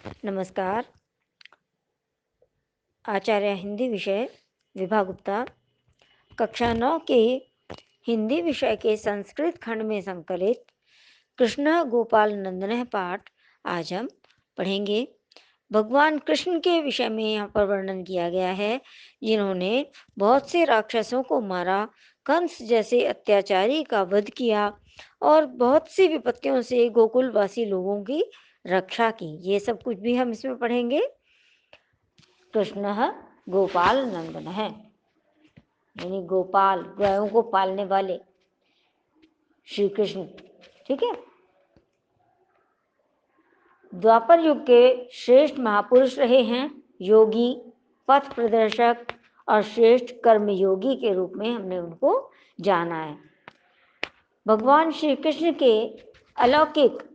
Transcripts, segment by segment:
नमस्कार। आचार्य हिंदी विषय विभा गुप्ता, कक्षा 9 के हिंदी विषय के संस्कृत खंड में संकलित कृष्ण गोपाल नंदन पाठ आज हम पढ़ेंगे। भगवान कृष्ण के विषय में यहाँ पर वर्णन किया गया है, जिन्होंने बहुत से राक्षसों को मारा, कंस जैसे अत्याचारी का वध किया और बहुत सी विपत्तियों से गोकुलवासी लोगों की रक्षा की। ये सब कुछ भी हम इसमें पढ़ेंगे। कृष्ण गोपाल नंदन है, यानी गोपाल, गायों को पालने वाले श्री कृष्ण। ठीक है। द्वापर युग के श्रेष्ठ महापुरुष रहे हैं, योगी, पथ प्रदर्शक और श्रेष्ठ कर्मयोगी के रूप में हमने उनको जाना है। भगवान श्री कृष्ण के अलौकिक,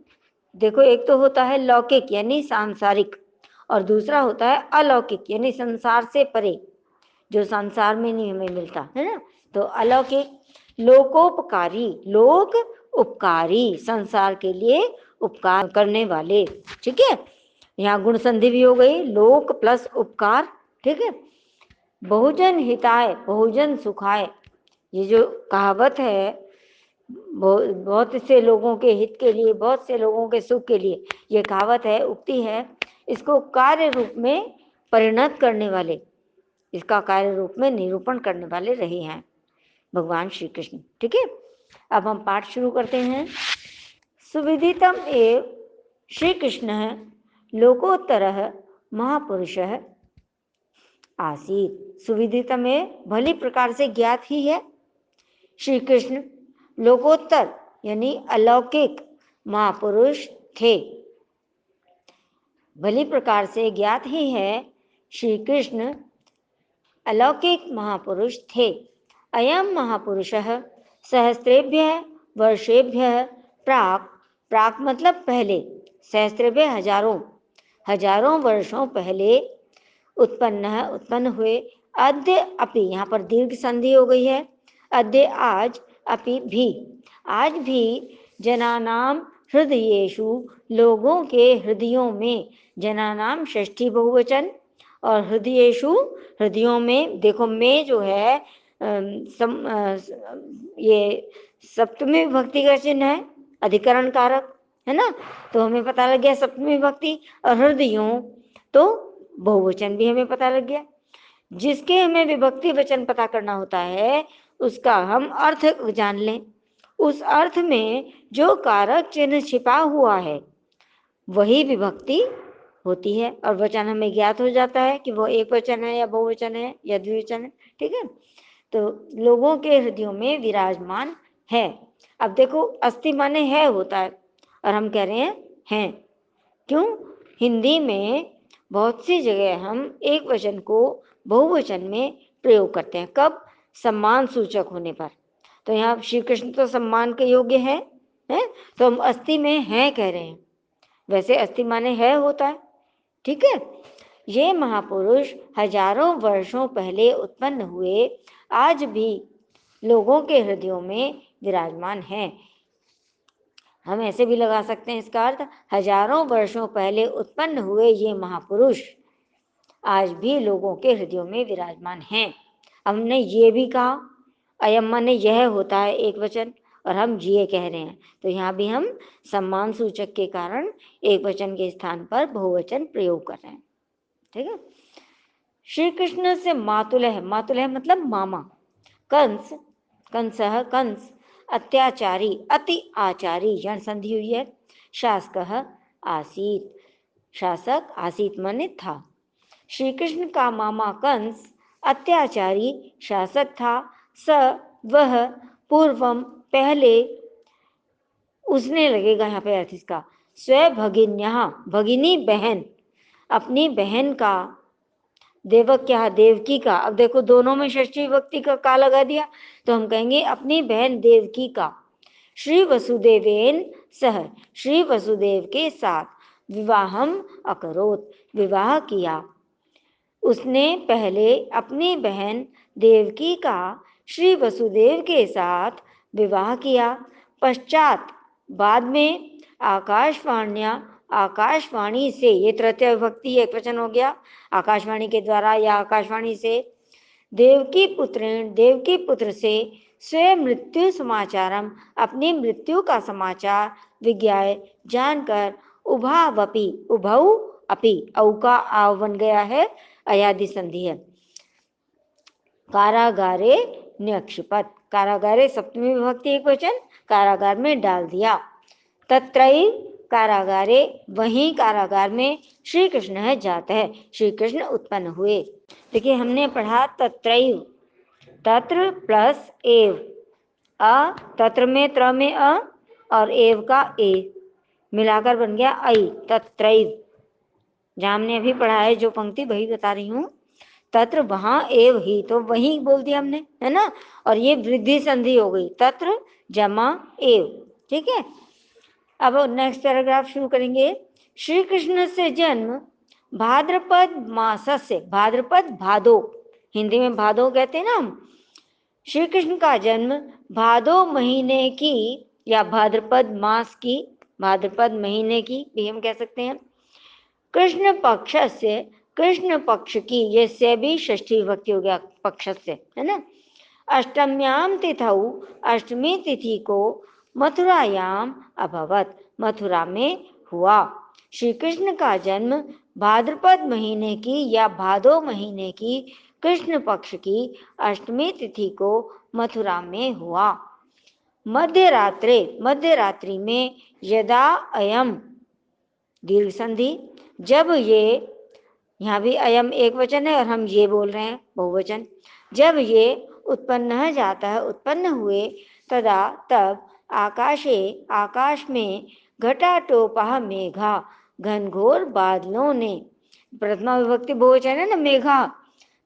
देखो, एक तो होता है लौकिक यानी सांसारिक, और दूसरा होता है अलौकिक यानी संसार से परे, जो संसार में नहीं हमें मिलता है ना। तो अलौकिक, लोकोपकारी, लोक उपकारी, संसार के लिए उपकार करने वाले। ठीक है। यहाँ गुण संधि भी हो गई, लोक प्लस उपकार। ठीक है। बहुजन हिताय बहुजन सुखाय, ये जो कहावत है, बहुत से लोगों के हित के लिए, बहुत से लोगों के सुख के लिए ये कहावत है, उक्ति है। इसको कार्य रूप में परिणत करने वाले, इसका कार्य रूप में निरूपण करने वाले रहे हैं भगवान श्री कृष्ण। ठीक है। अब हम पाठ शुरू करते हैं। सुविदितम एव श्री कृष्ण लोकोत्तरः महापुरुषः आसीत्। सुविदितम है, भली प्रकार से ज्ञात ही है। श्री कृष्ण लोकोत्तर यानी अलौकिक महापुरुष थे, भली प्रकार से ज्ञात ही है। श्री कृष्ण अलौकिक महापुरुष थे। अयम महापुरुषः सहस्रेभ्यः वर्षेभ्यः प्राक, प्राक मतलब पहले, सहस्रेभ्यः हजारों, हजारों वर्षों पहले उत्पन्न उत्पन्न हुए। अद्य अपि, यहाँ पर दीर्घ संधि हो गई है, अद्य आज, अपि भी, आज भी, जनानाम हृदयेषु, लोगों के हृदयों में, जनानाम षष्ठी बहुवचन, और हृदयेषु हृदयों में, देखो में जो है ये सप्तमी विभक्ति का चिन्ह है, अधिकरण कारक है ना। तो हमें पता लग गया सप्तमी विभक्ति, और हृदयों तो बहुवचन भी हमें पता लग गया। जिसके हमें विभक्ति वचन पता करना होता है, उसका हम अर्थ जान लें। उस अर्थ में जो कारक चिन्ह छिपा हुआ है वही विभक्ति होती है, और वचन हमें ज्ञात हो जाता है कि वो एक वचन है या बहुवचन है या द्विवचन है। ठीक है। तो लोगों के हृदयों में विराजमान है। अब देखो, अस्ति माने है होता है, और हम कह रहे हैं। क्यों? हिंदी में बहुत सी जगह हम एक वचन को बहुवचन में प्रयोग करते हैं। कब? सम्मान सूचक होने पर। तो यहाँ श्री कृष्ण तो सम्मान के योग्य है, तो हम अस्ति में है कह रहे हैं, वैसे अस्ति माने है होता है। ठीक है। ये महापुरुष हजारों वर्षों पहले उत्पन्न हुए, आज भी लोगों के हृदयों में विराजमान हैं। हम ऐसे भी लगा सकते हैं इसका अर्थ, हजारों वर्षों पहले उत्पन्न हुए ये महापुरुष आज भी लोगों के हृदयों में विराजमान हैं। हमने ये भी कहा, अयम माने यह होता है एक वचन, और हम ये कह रहे हैं, तो यहाँ भी हम सम्मान सूचक के कारण एक वचन के स्थान पर बहुवचन प्रयोग कर रहे हैं। ठीक है। श्री कृष्ण से मातुलः, मातुलः मतलब मामा, कंस, कंसः कंस, अत्याचारी, अति आचारी, यण संधि हुई है। शासकः आसीत, शासक, आसीत माने था। श्री कृष्ण का मामा कंस अत्याचारी शासक था। स वह, पूर्वम पहले, उसने लगेगा यहाँ पे अर्थ इसका, स्व भगिन्या, भगिनी बहन, अपनी बहन का, देवक्या देवकी का। अब देखो दोनों में षष्ठी विभक्ति का लगा दिया, तो हम कहेंगे अपनी बहन देवकी का, श्री वसुदेवेन सह, श्री वसुदेव के साथ, विवाहम अकरोत, विवाह किया। उसने पहले अपनी बहन देवकी का श्री वसुदेव के साथ विवाह किया। पश्चात, बाद में, आकाशवाण्या आकाशवाणी से, ये तृतीय विभक्ति एक वचन हो गया, आकाशवाणी के द्वारा या आकाशवाणी से, देवकी पुत्रेण, देवकी पुत्र से, स्वयं मृत्यु समाचारम, अपनी मृत्यु का समाचार, विज्ञाय जानकर, उभावपि, उभौ अपि, औ का आव बन गया है, अयादि संधि है, कारागारे न्यक्षिपत, कारागारे सप्तमी विभक्ति एक वचन, कारागार में डाल दिया। तत्रैव कारागारे, वहीं कारागार में श्री कृष्ण है जाता है, श्री कृष्ण उत्पन्न हुए। देखिए हमने पढ़ा तत्रैव, तत्र प्लस एव, अ, तत्र में त्र में अ और एव का ए मिलाकर बन गया ऐ, तत्रैव। जहां हमने अभी पढ़ा है जो पंक्ति वही बता रही हूँ, तत्र वहां एव ही, तो वही बोल दिया हमने, है ना, और ये वृद्धि संधि हो गई, तत्र जमा एव, ठीक है। अब नेक्स्ट पैराग्राफ शुरू करेंगे। श्री कृष्ण से जन्म भाद्रपद मास से, भाद्रपद भादो, हिंदी में भादो कहते हैं ना हम, श्री कृष्ण का जन्म भादो महीने की या भाद्रपद मास की, भाद्रपद महीने की भी हम कह सकते हैं, कृष्ण पक्ष से, कृष्ण पक्ष की, ये से भी षष्ठी विभक्ति हो गया, पक्ष से, है ना, अष्टम्याम तिथौ, अष्टमी तिथि को, मथुरायाम अभवत, मथुरा में हुआ। श्री कृष्ण का जन्म भाद्रपद महीने की या भादो महीने की कृष्ण पक्ष की अष्टमी तिथि को मथुरा में हुआ। मध्य रात्रे, मध्य रात्रि में, यदा अयम दीर्घ संधि, जब ये, यहाँ भी अयम एक वचन है और हम ये बोल रहे हैं बहुवचन, जब ये उत्पन्न जाता है, उत्पन्न हुए, तदा तब, आकाशे, आकाश में, घटाटोपः मेघा, घनघोर बादलों ने, प्रथमा विभक्ति बहुवचन है ना मेघा,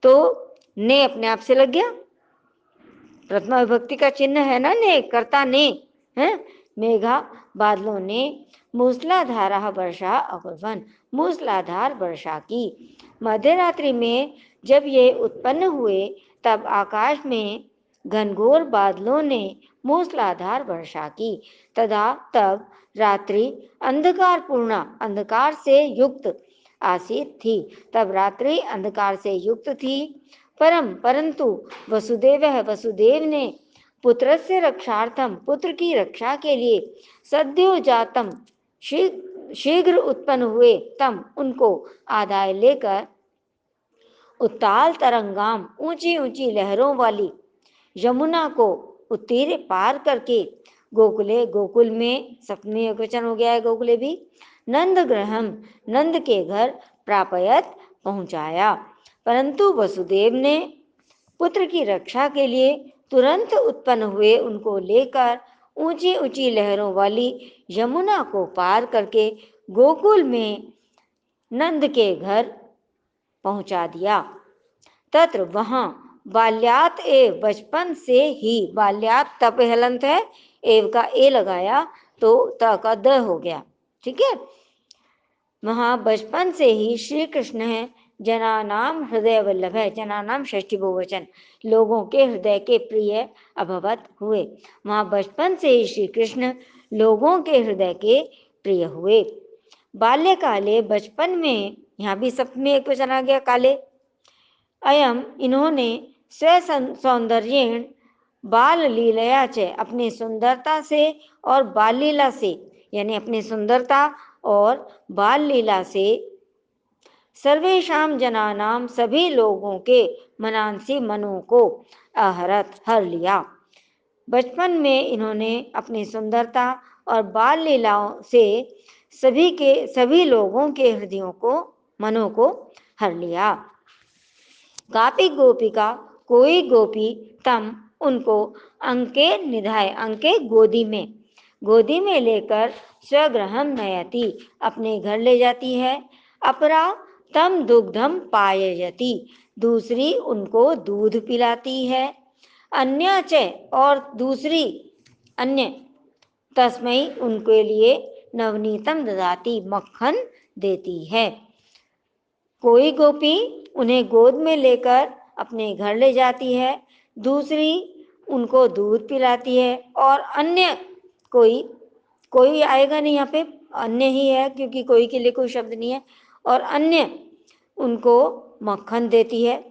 तो ने अपने आप से लग गया, प्रथमा विभक्ति का चिन्ह है ना ने, कर्ता ने, है, मेघा बादलों ने, मूसलाधार वर्षा अकुर्वन्, मूसलाधार वर्षा की। मध्य रात्रि में जब ये उत्पन्न हुए, तब आकाश में घनघोर बादलों ने मूसलाधार वर्षा की, तथा तब रात्रि अंधकार पूर्णा, अंधकार से युक्त आसीत थी, तब रात्रि अंधकार से युक्त थी। परंतु वसुदेव है, वसुदेव ने पुत्र से रक्षार्थम, पुत्र की रक्षा के लिए, सद्यो जातम, शीघ्र उत्पन्न हुए, तम उनको आदाय लेकर, उत्ताल तरंगाम, ऊंची ऊंची लहरों वाली यमुना को उत्तीर पार करके, गोकुले, गोकुल में, सप्तमी एकवचन हो गया है गोकुले भी, नंद ग्रहम, नंद के घर, प्रापयत पहुंचाया। परंतु वसुदेव ने पुत्र की रक्षा के लिए तुरंत उत्पन्न हुए उनको लेकर ऊंची ऊंची लहरों वाली यमुना को पार करके गोकुल में नंद के घर पहुंचा दिया। तत्र वहां, बाल्यात एव, बचपन से ही, बाल्यात तप हलंत है, एव का ए लगाया तो त का द हो गया, ठीक है। वहां बचपन से ही श्री कृष्ण है, जनानाम हृदय वल्लभ है, जनानाम षष्ठी बहुवचन, लोगों के हृदय के प्रिय अभवत हुए, वहां बचपन से ही श्री कृष्ण लोगों के हृदय के प्रिय हुए। बाल्यकाले, बचपन में, यहाँ भी सप्तमी एक वचन आ गया काले, अयम इन्होंने, स्व सौंदर्येण, बाल लीलया च, अपनी सुंदरता से और बाल लीला से, यानी अपनी सुंदरता और बाल लीला से, सर्वेशाम जनानाम, सभी लोगों के, मनांसी, मनों को, आहरत, हर लिया। बचपन में इन्होंने अपनी सुंदरता और बाल लीलाओं से सभी लोगों के हृदयों को, मनों को हर लिया। कापी गोपिका, कोई गोपी, तम उनको, अंके निधाय, अंके गोदी में लेकर, स्वगृहम नयति, अपने घर ले जाती है, अपरा तम दुग्धम पाययति, दूसरी उनको दूध पिलाती है, अन्य च, और दूसरी अन्य, तस्मई उनके लिए, नवनीतम ददाती, मक्खन देती है। कोई गोपी उन्हें गोद में लेकर अपने घर ले जाती है, दूसरी उनको दूध पिलाती है, और अन्य कोई आएगा नहीं यहाँ पे, अन्य ही है, क्योंकि कोई के लिए कोई शब्द नहीं है, और अन्य उनको मक्खन देती है।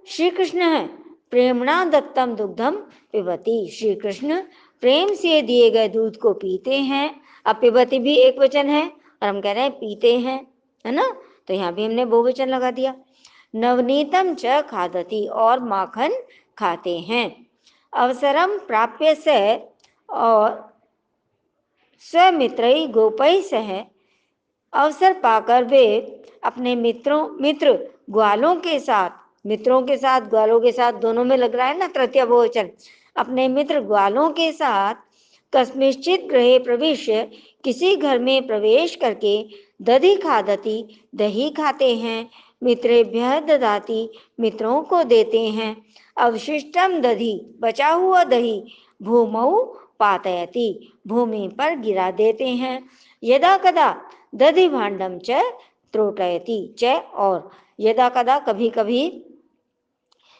श्री कृष्ण है प्रेमणा दत्तम दुग्धम पिबती, श्री कृष्ण प्रेम से दिए गए दूध को पीते हैं। अब पिबती भी एक वचन है और हम कह रहे हैं पीते हैं, है ना, तो यहाँ भी हमने बहुवचन लगा दिया। नवनीतम च खादती, और माखन खाते हैं। अवसरम प्राप्य से, और स्वमित्र गोपै सह, अवसर पाकर वे अपने मित्र ग्वालों के साथ, मित्रों के साथ ग्वालों के साथ दोनों में लग रहा है ना तृतीय बहुवचन, अपने मित्र ग्वालों के साथ कस्मिश्चित गृहे प्रविश्य, किसी घर में प्रवेश करके, दधि खादति, दही खाते हैं, मित्रेभ्यः ददाति, मित्रों को देते हैं, अवशिष्टम दधि, बचा हुआ दही, भूमौ पातयति, भूमि पर गिरा देते हैं, यदा कदा दधि भांडम च त्रोटयति च, और यदा कदा कभी कभी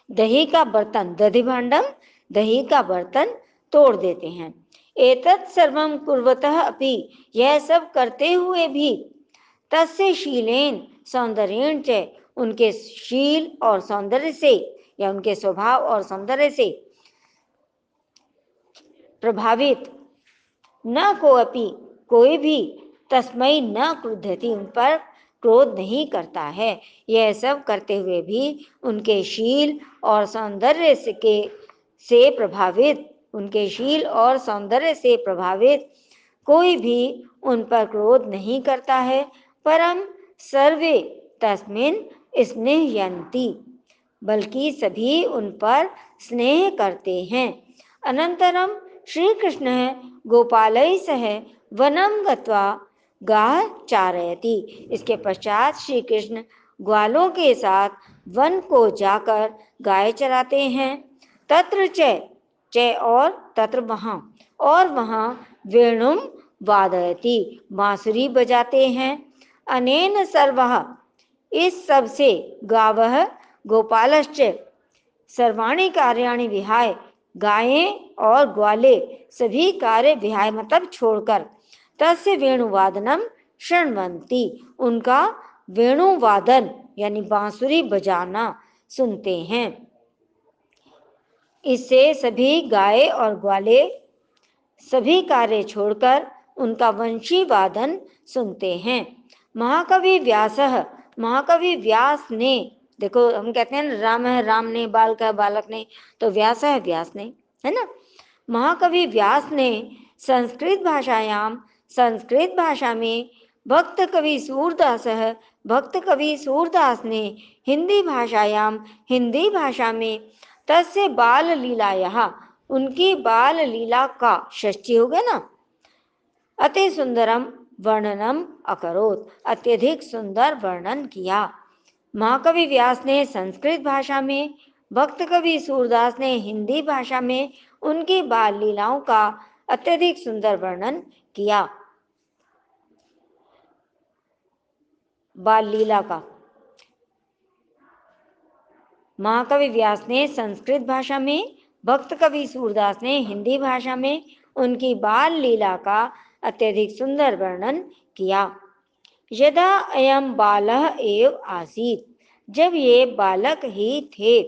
दही का बर्तन, दधि भांडम दही का बर्तन तोड़ देते हैं। एतत् सर्वं कुर्वतः अपि, यह सब करते हुए भी, तस्य शीलेन सौंदर्येण च, उनके शील और सौंदर्य से, या उनके स्वभाव और सौंदर्य से प्रभावित, न कोऽपि, कोई भी, तस्मै न क्रुद्धति, उन पर क्रोध नहीं करता है। यह सब करते हुए भी उनके शील और सौंदर्य से प्रभावित, उनके शील और सौंदर्य से प्रभावित कोई भी उन पर क्रोध नहीं करता है। परम सर्वे तस्मिन् स्नेहयन्ति, बल्कि सभी उन पर स्नेह करते हैं। अनंतरम श्री कृष्ण गोपालै सह वनम गत्वा गाः चारयति, इसके पश्चात श्री कृष्ण ग्वालों के साथ वन को जाकर गाय चराते हैं। तत्र च, और तत्र वहाँ, और वहाँ वेणुम वादयति, बांसुरी बजाते हैं। अनेन सर्वः, इस सब से, गावः गोपालश्च सर्वाणि कार्याणि विहाय, गायें और ग्वाले सभी कार्य विहाय मतलब छोड़कर, तस्य वेणुवादनम शृण्वन्ति, उनका वेणुवादन यानी बांसुरी बजाना सुनते हैं। इससे सभी गाय और ग्वाले सभी कार्य छोड़कर उनका वंशी वादन सुनते हैं। महाकवि व्यास, महाकवि व्यास ने, देखो हम कहते हैं ना राम है राम ने, बालक है बालक ने, तो व्यास है व्यास ने, है ना। महाकवि व्यास ने संस्कृत भाषायाम, संस्कृत भाषा में, भक्त कवि सूरदास, भक्त कवि सूरदास ने हिंदी भाषायाम, हिंदी भाषा में, तस्य बाल लीलायाः, उनकी बाल लीला का, षष्ठी हो गया ना, अति सुंदरम वर्णनम अकरोत, अत्यधिक सुंदर वर्णन किया। महाकवि व्यास ने संस्कृत भाषा में, भक्त कवि सूरदास ने हिंदी भाषा में उनकी बाल लीलाओं का अत्यधिक सुंदर वर्णन किया। बाल लीला का महाकवि व्यास ने संस्कृत भाषा में, भक्त कवि सूरदास ने हिंदी भाषा में उनकी बाल लीला का अत्यधिक सुंदर वर्णन किया। यदा अयम बालः एव आसीत्, जब ये बालक ही थे,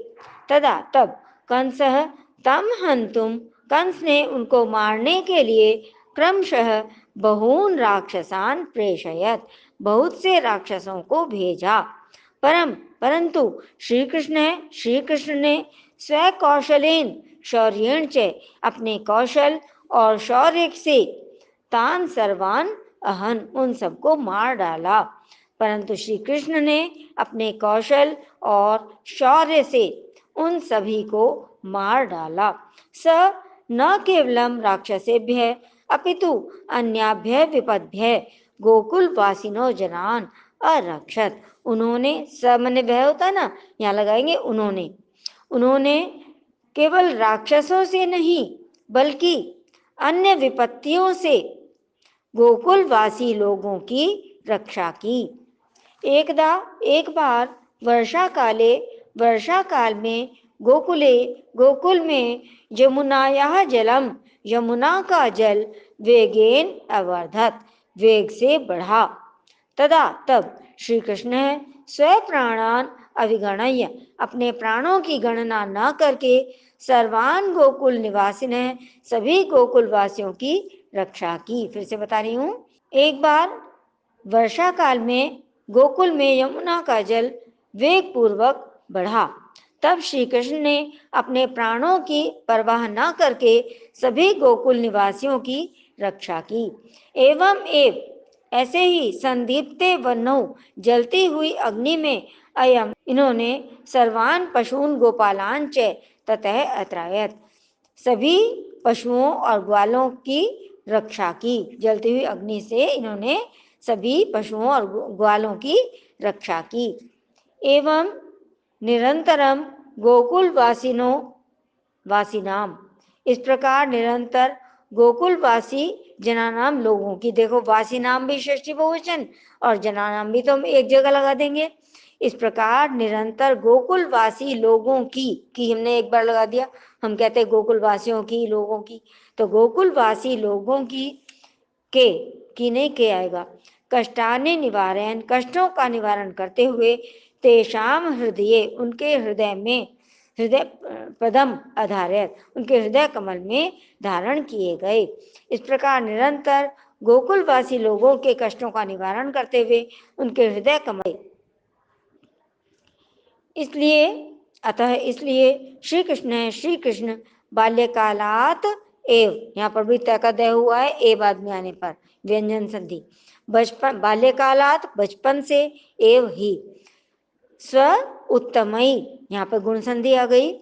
तदा तब, कंसः तम हंतुम, कंस ने उनको मारने के लिए क्रमशः बहून राक्षसान् प्रेषयत्, बहुत से राक्षसों को भेजा। परंतु श्री कृष्ण ने स्वकौशलेन शौर्येण च, अपने कौशल और शौर्य से, तान सर्वान अहन, उन सबको मार डाला। परंतु श्री कृष्ण ने अपने कौशल और शौर्य से उन सभी को मार डाला। स न केवलम राक्षसेभ्य अपितु अन्याभ्य विपद्भ्य गोकुलवासिनो जनान अरक्षत, उन्होंने, समन्वय वह होता ना, यहाँ लगाएंगे उन्होंने केवल राक्षसों से नहीं बल्कि अन्य विपत्तियों से गोकुलवासी लोगों की रक्षा की। एक बार वर्षा काल में गोकुल में यमुनायाः जलम, यमुना का जल वेगेन अवर्धत, वेग से बढ़ा। तदा तब श्री कृष्ण है स्वप्राणान अविगणय्य, अपने प्राणों की गणना न करके सर्वान गोकुल निवासिन है, सभी गोकुल वासियों की रक्षा की। फिर से बता रही हूं। एक बार वर्षा काल में गोकुल में यमुना का जल वेग पूर्वक बढ़ा। तब श्री कृष्ण ने अपने प्राणों की परवाह न करके सभी गोकुल निवासियों की रक्षा की। एवं ऐसे ही संदीप्ते वह्नौ, जलती हुई अग्नि में अयम, इन्होंने सर्वान पशून गोपालान च ततः अत्रायत, सभी पशुओं और ग्वालों की रक्षा की। जलती हुई अग्नि से इन्होंने सभी पशुओं और ग्वालों की रक्षा की। एवं निरंतरम गोकुल वासिनाम, इस प्रकार निरंतर गोकुलवासी जनानाम लोगों की, देखो वासी नाम भी षष्ठी बहुवचन और जनानाम भी तो हम एक जगह लगा देंगे। इस प्रकार निरंतर गोकुलवासी लोगों की हमने एक बार लगा दिया, हम कहते हैं गोकुलवासियों की, लोगों की, तो गोकुलवासी लोगों की नहीं के आएगा, कष्टानि निवारयन्, कष्टों का निवारण करते हुए, तेषाम हृदय, उनके हृदय में, हृदय पदम आधारित, उनके हृदय कमल में धारण किए गए। इस प्रकार निरंतर गोकुलवासी लोगों के कष्टों का निवारण करते हुए उनके हृदय कमल, इसलिए अतः इसलिए श्री कृष्ण है, श्री कृष्ण बाल्यकालात एव, यहाँ पर भी तय का दय हुआ है ए बाद में आने पर, व्यंजन संधि, बचपन, बाल्यकालात बचपन से, एव ही, स्व उत्तमई, यहाँ पर गुण संधि आ गई,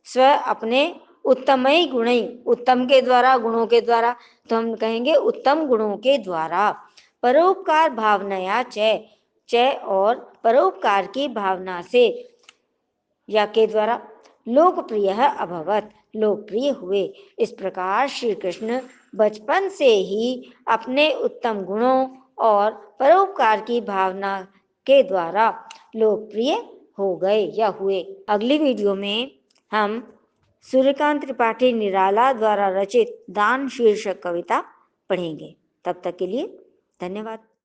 स्व अपने, उत्तमई गुणई, उत्तम के द्वारा, गुणों के द्वारा, तो हम कहेंगे उत्तम गुणों के द्वारा, परोपकार भावनाया च और परोपकार की भावना से या के द्वारा, लोकप्रिय अभवत, लोकप्रिय हुए। इस प्रकार श्री कृष्ण बचपन से ही अपने उत्तम गुणों और परोपकार की भावना के द्वारा लोकप्रिय हो गए या हुए। अगली वीडियो में हम सूर्यकांत त्रिपाठी निराला द्वारा रचित दान शीर्षक कविता पढ़ेंगे। तब तक के लिए धन्यवाद।